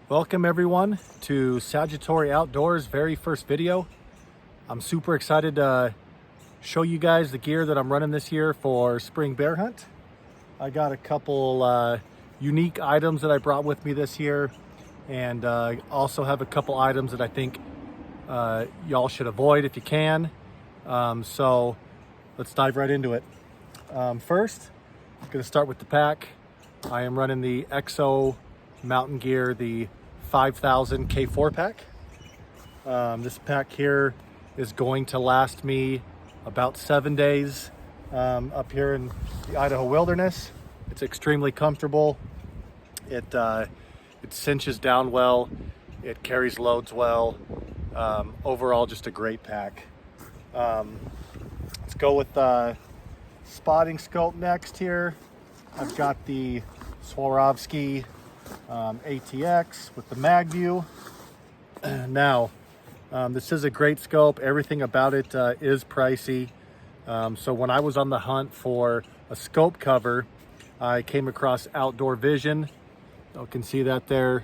Welcome everyone to Sawtooth Outdoors' very first video. I'm super excited to show you guys the gear that I'm running this year for spring bear hunt. I got a couple unique items that I brought with me this year, and also have a couple items that I think y'all should avoid if you can. So let's dive right into it. First, I'm going to start with the pack. I am running the EXO Mountain Gear, the 5000 K4 pack. This pack here is going to last me about 7 days up here in the Idaho wilderness. It's extremely comfortable. It cinches down well. It carries loads well. Overall, just a great pack. Let's go with spotting scope next here. I've got the Swarovski ATX with the mag view. Now, this is a great scope. Everything about it is pricey. So when I was on the hunt for a scope cover, I came across Outdoor Vision. You can see that there.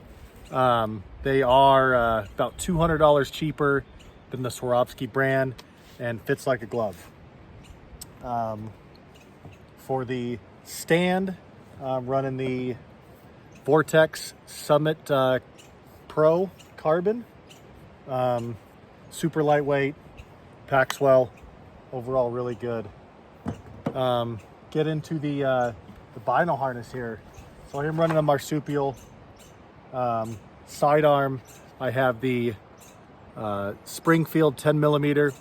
They are about $200 cheaper than the Swarovski brand and fits like a glove. For the stand, I'm running the Vortex Summit Pro Carbon. Super lightweight, packs well, overall really good. Get into the bino harness here. So I am running a marsupial. Sidearm, I have the Springfield 10mm,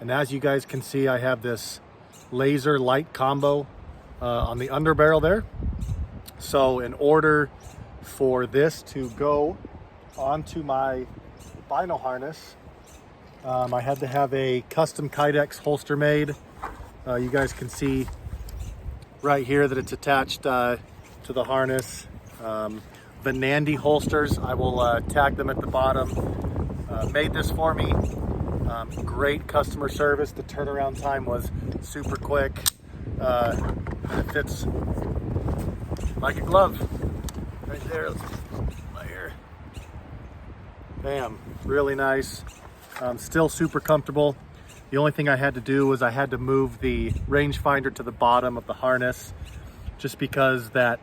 and as you guys can see, I have this laser light combo on the underbarrel there. So in order for this to go onto my bino harness, I had to have a custom Kydex holster made. You guys can see right here that it's attached to the harness. Vanandi holsters, I will tag them at the bottom. Made this for me. Great customer service. The turnaround time was super quick. It fits like a glove right there. Let's right here. Bam, really nice. Still super comfortable. The only thing I had to do was I had to move the rangefinder to the bottom of the harness, just because that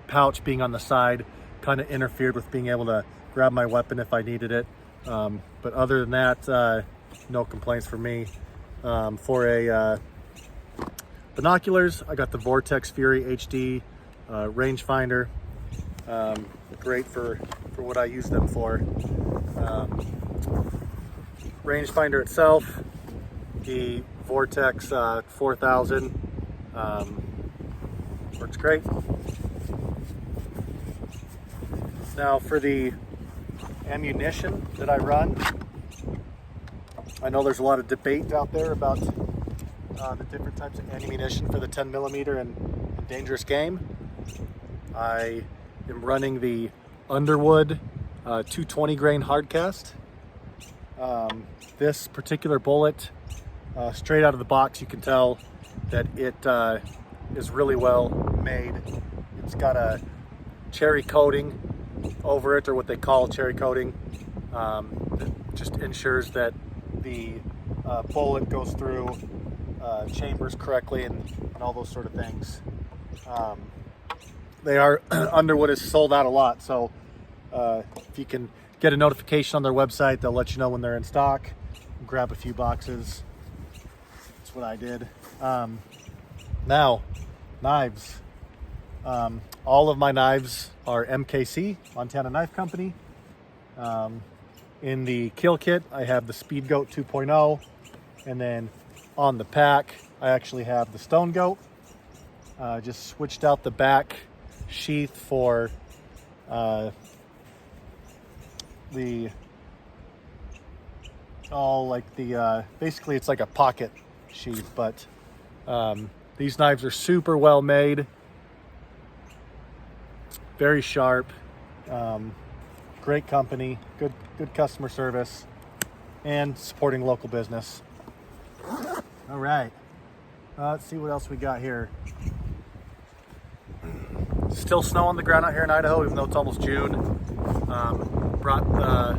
pouch being on the side kind of interfered with being able to grab my weapon if I needed it. But other than that, no complaints from me. For a binoculars, I got the Vortex Fury HD rangefinder. Great for what I use them for. Rangefinder itself, the Vortex 4000, works great. Now for the ammunition that I run, I know there's a lot of debate out there about the different types of ammunition for the 10mm and dangerous game. I am running the Underwood 220 grain hardcast. This particular bullet, straight out of the box, you can tell that it is really well made. It's got a cherry coating over it, or what they call cherry coating. That just ensures that the bullet goes through chambers correctly and all those sort of things. Underwood is sold out a lot, so if you can get a notification on their website, they'll let you know when they're in stock. Grab a few boxes. That's what I did. Now, knives. All of my knives are MKC, Montana Knife Company. In the kill kit, I have the Speed Goat 2.0, and then on the pack, I actually have the Stone Goat. Just switched out the back sheath for basically it's like a pocket sheath, but these knives are super well made, very sharp, great company, good customer service, and supporting local business. All right, let's see what else we got here. Still snow on the ground out here in Idaho, even though it's almost June. Brought the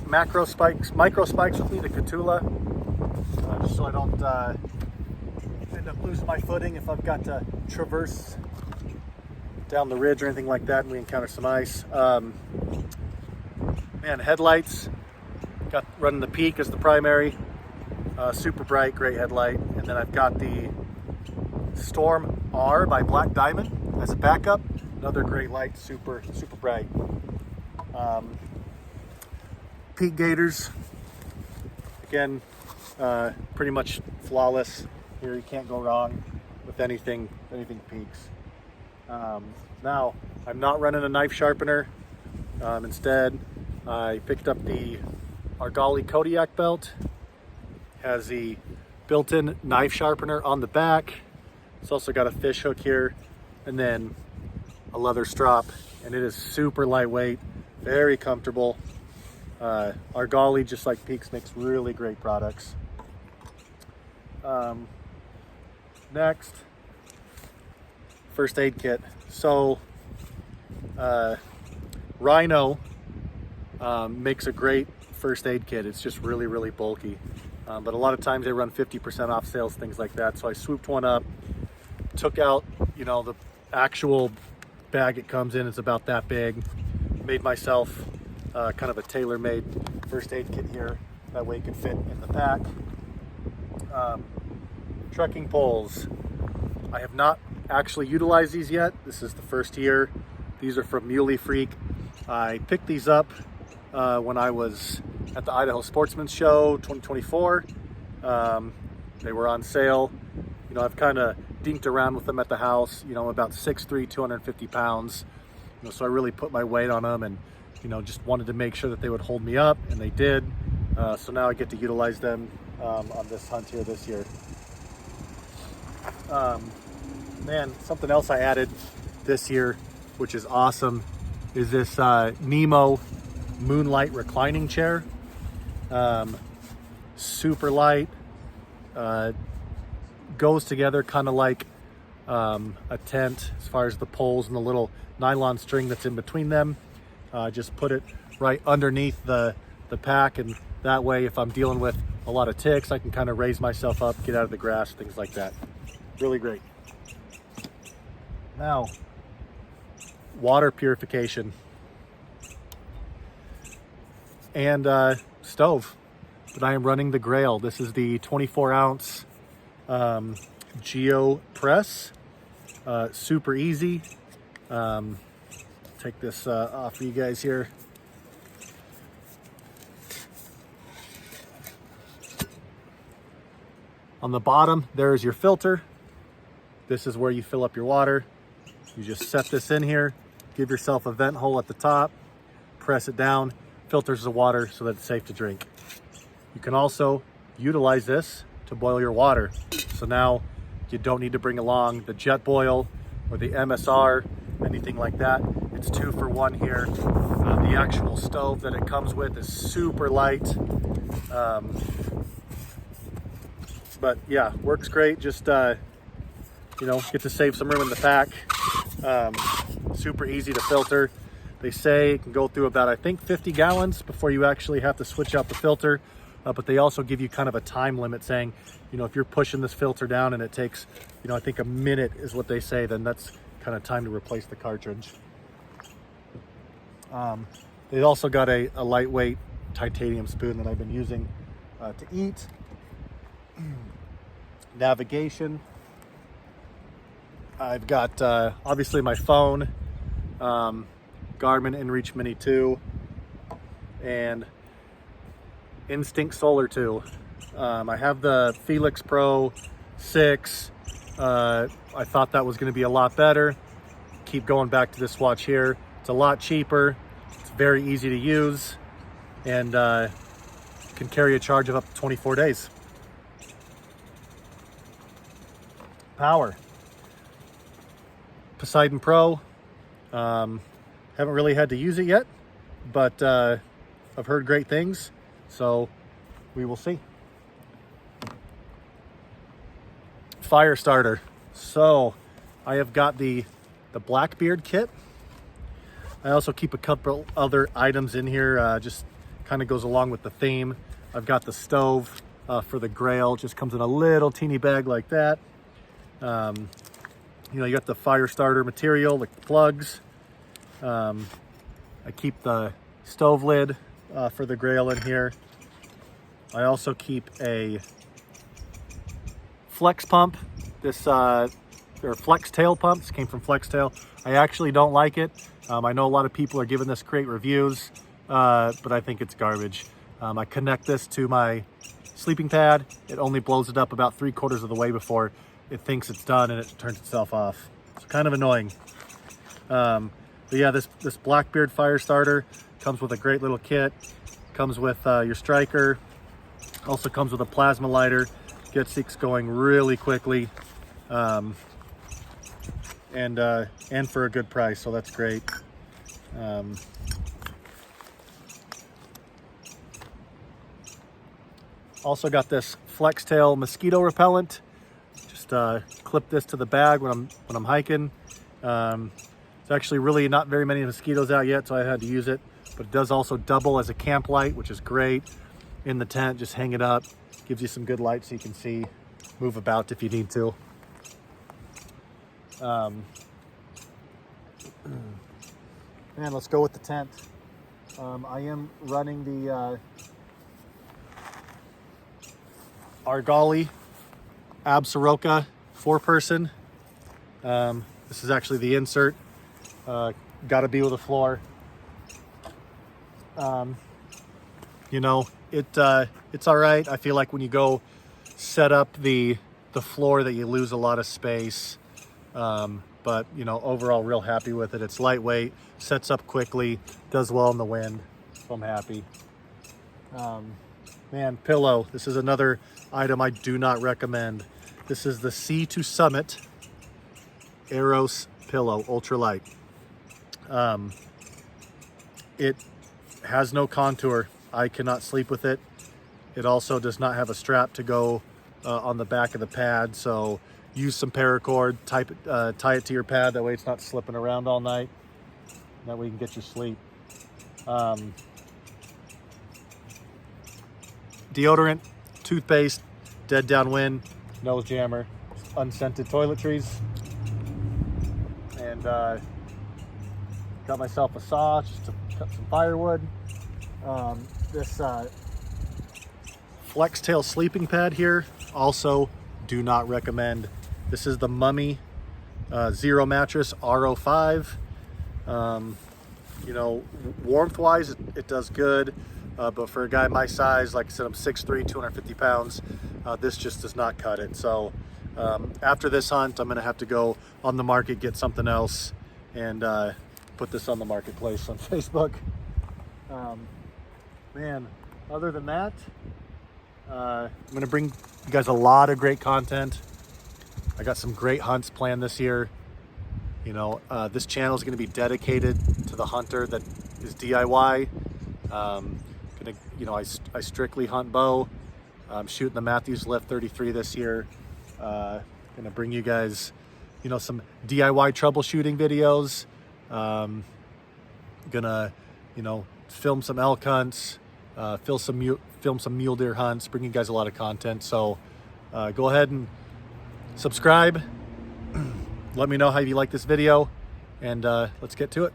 micro spikes with me, the Catula, just so I don't end up losing my footing if I've got to traverse down the ridge or anything like that and we encounter some ice. Man, headlights, got running the Peak as the primary, super bright, great headlight. And then I've got the Storm R by Black Diamond as a backup, another great light, super bright. Peak gaiters, again, pretty much flawless here. You can't go wrong with anything Peaks. Now, I'm not running a knife sharpener. Instead, I picked up the Argali Kodiak belt. Has the built-in knife sharpener on the back. It's also got a fish hook here and then a leather strap, and it is super lightweight, very comfortable. Argali, just like Peaks, makes really great products. Next, first aid kit. So Rhino makes a great first aid kit. It's just really bulky, but a lot of times they run 50% off sales, things like that. So I swooped one up, took out, the actual bag it comes in. It's about that big. Made myself kind of a tailor-made first aid kit here. That way it can fit in the pack. Trekking poles. I have not actually utilized these yet. This is the first year. These are from Muley Freak. I picked these up when I was at the Idaho Sportsman's Show 2024. They were on sale. I've kind of dinked around with them at the house. I'm about 6'3", 250 pounds. So I really put my weight on them and, just wanted to make sure that they would hold me up, and they did. So now I get to utilize them on this hunt here this year. Man, something else I added this year, which is awesome, is this Nemo Moonlight reclining chair. Super light, goes together kind of like a tent as far as the poles and the little nylon string that's in between them. Just put it right underneath the pack, and that way if I'm dealing with a lot of ticks, I can kind of raise myself up, get out of the grass, things like that. Really great. Now, water purification and stove. But I am running the Grail. This is the 24-ounce Geo Press. Super easy. Take this off for you guys here. On the bottom, there is your filter. This is where you fill up your water. You just set this in here, give yourself a vent hole at the top, press it down, filters the water so that it's safe to drink. You can also utilize this to boil your water. So now you don't need to bring along the jet boil or the MSR, anything like that. It's 2 for 1 here. The actual stove that it comes with is super light. But yeah, works great. Just, get to save some room in the pack. Super easy to filter. They say it can go through about, I think, 50 gallons before you actually have to switch out the filter. But they also give you kind of a time limit saying, if you're pushing this filter down and it takes, I think a minute is what they say, then that's kind of time to replace the cartridge. They also got a lightweight titanium spoon that I've been using to eat. Navigation. I've got obviously my phone, Garmin InReach Mini 2, and Instinct Solar 2. I have the Felix Pro 6. I thought that was going to be a lot better. Keep going back to this watch here. It's a lot cheaper. It's very easy to use, and can carry a charge of up to 24 days. Power. Poseidon Pro. Haven't really had to use it yet, but I've heard great things, so we will see. Fire starter. So I have got the Blackbeard kit. I also keep a couple other items in here, just kind of goes along with the theme. I've got the stove for the Grail, just comes in a little teeny bag like that. You know, you got the fire starter material, like the plugs. I keep the stove lid for the Grail in here. I also keep a flex pump. This or flex tail pump. This came from Flex Tail. I actually don't like it. I know a lot of people are giving this great reviews, but I think it's garbage. I connect this to my sleeping pad. It only blows it up about 3/4 of the way before it thinks it's done, and it turns itself off. It's kind of annoying. But yeah, this Blackbeard fire starter comes with a great little kit. Comes with your striker. Also comes with a plasma lighter. Gets things going really quickly. And for a good price, so that's great. Also got this Flex Tail mosquito repellent. Just clip this to the bag when I'm hiking. It's actually really not very many mosquitoes out yet, so I had to use it. But it does also double as a camp light, which is great. In the tent, just hang it up. Gives you some good light so you can see, move about if you need to. Man, let's go with the tent. I am running the Argali Ab-Soroka 4-person. This is actually the insert. Gotta be with a floor. You know, it's all right. I feel like when you go set up the floor that you lose a lot of space. But you know, overall real happy with it. It's lightweight, sets up quickly, does well in the wind, so I'm happy. Man, pillow. This is another item I do not recommend. This is the Sea to Summit Eros pillow, ultralight. It has no contour. I cannot sleep with it. It also does not have a strap to go on the back of the pad, so use some paracord, tie it to your pad, that way it's not slipping around all night. That way you can get your sleep. Deodorant, toothpaste, dead downwind, nose jammer, unscented toiletries, and got myself a saw just to cut some firewood. This Flex Tail sleeping pad here, also do not recommend. This is the Mummy Zero Mattress RO5. You know, warmth wise, it does good. But for a guy my size, like I said, I'm 6'3", 250 pounds. This just does not cut it. So after this hunt, I'm gonna have to go on the market, get something else, and put this on the marketplace on Facebook. Man, other than that, I'm gonna bring you guys a lot of great content. I got some great hunts planned this year. You know, this channel is gonna be dedicated to the hunter that is DIY. You know, I strictly hunt bow. I'm shooting the Matthews Lift 33 this year. Gonna bring you guys, you know, some DIY troubleshooting videos. Gonna, you know, film some elk hunts, film some mule deer hunts, bring you guys a lot of content. So go ahead and subscribe. Let me know how you like this video, and let's get to it.